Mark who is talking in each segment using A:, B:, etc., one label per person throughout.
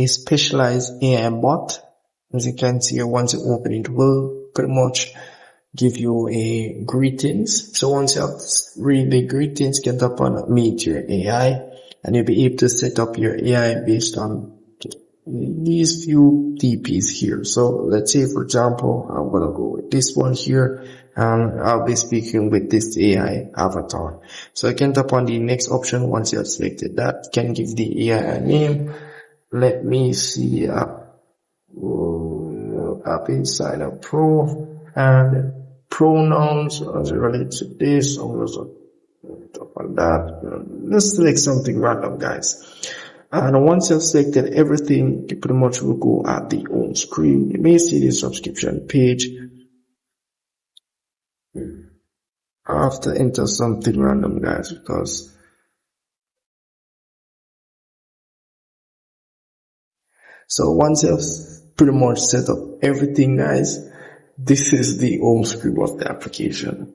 A: a specialized AI bot. As you can see here, once you open it, will pretty much give you a greetings. So once you have read the greetings, you can tap on meet your AI, and you'll be able to set up your AI based on these few TPs here. So let's say, for example, I'm gonna go with this one here, and I'll be speaking with this AI avatar. So I can tap on the next option. Once you have selected that, you can give the AI a name. Let me see, App Insider Pro, and pronouns as it relates to this. I'm gonna tap on that. Let's select something random, guys. And once you've selected everything, you pretty much will go at the home screen. You may see the subscription page. I have to enter something random, guys, because so once you've pretty much set up everything, guys, this is the home screen of the application.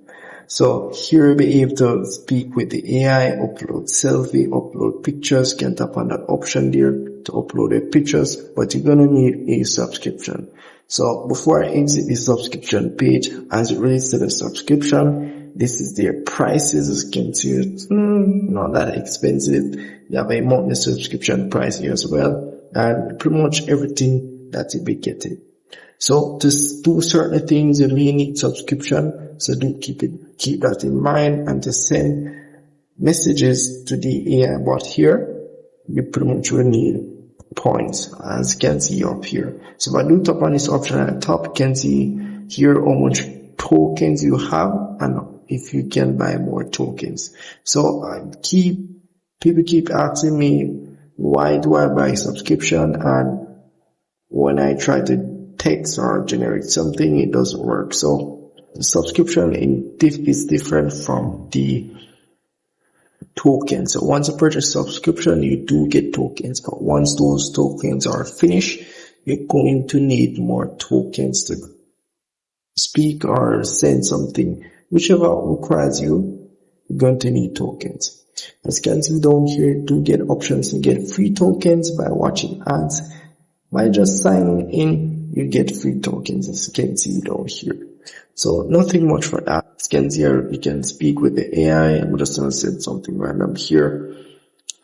A: So here you'll be able to speak with the AI, upload selfie, upload pictures. You can tap on that option there to upload your pictures, but you're gonna need a subscription. So before I exit the subscription page, as it relates to the subscription, this is their prices. As you can see, it's not that expensive. You have a monthly subscription price here as well, and pretty much everything that you'll be getting. So to do certain things, you may need subscription. So do keep that in mind. And to send messages to the AI bot here, you pretty much will need points, as you can see up here. So if I do tap on this option at the top, you can see here how much tokens you have and if you can buy more tokens. So people keep asking me, why do I buy subscription? And when I try to text or generate something, it doesn't work. So the subscription is different from the token. So once you purchase subscription, you do get tokens, but once those tokens are finished, you're going to need more tokens to speak or send something. Whichever requires you, you're going to need tokens. As you can see down here, you do get options to get free tokens by watching ads. By just signing in, you get free tokens, as you can see down here. So nothing much for that. As you can see here, you can speak with the AI. I'm just going to send something random here.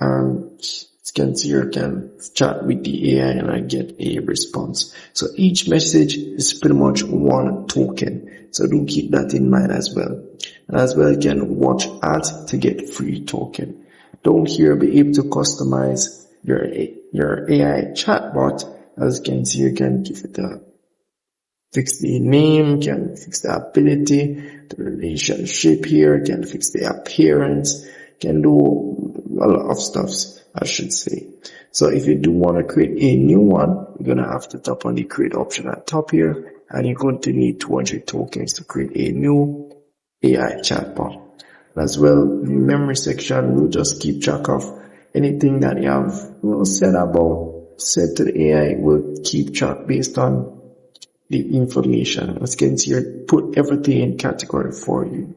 A: As you can see here, I can chat with the AI and I get a response. So each message is pretty much one token. So do keep that in mind as well. And as well, you can watch ads to get free token. Down here, be able to customize your AI chatbot. As you can see, you can give it fix the name, can fix the ability, the relationship here, can fix the appearance, can do a lot of stuff, I should say. So if you do want to create a new one, you're going to have to tap on the create option at the top here, and you're going to need 200 tokens to create a new AI chatbot. As well, in the memory section, we'll just keep track of anything that you have set to the AI. Will keep track based on the information. As you can see here, put everything in category for you.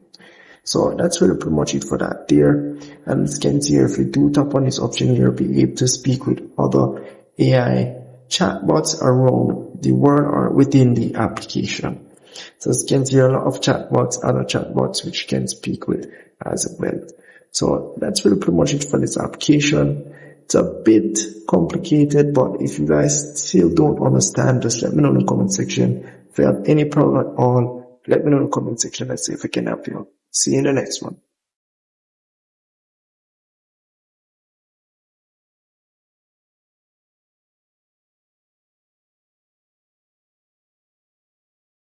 A: So that's really pretty much it for that there. And as you can see here, if you do tap on this option here, you'll be able to speak with other AI chatbots around the world or within the application. So as you can see here, a lot of other chatbots which you can speak with as well. So that's really pretty much it for this application. It's a bit complicated, but if you guys still don't understand, just let me know in the comment section. If you have any problem at all, let me know in the comment section. Let's see if I can help you. See you in the next one.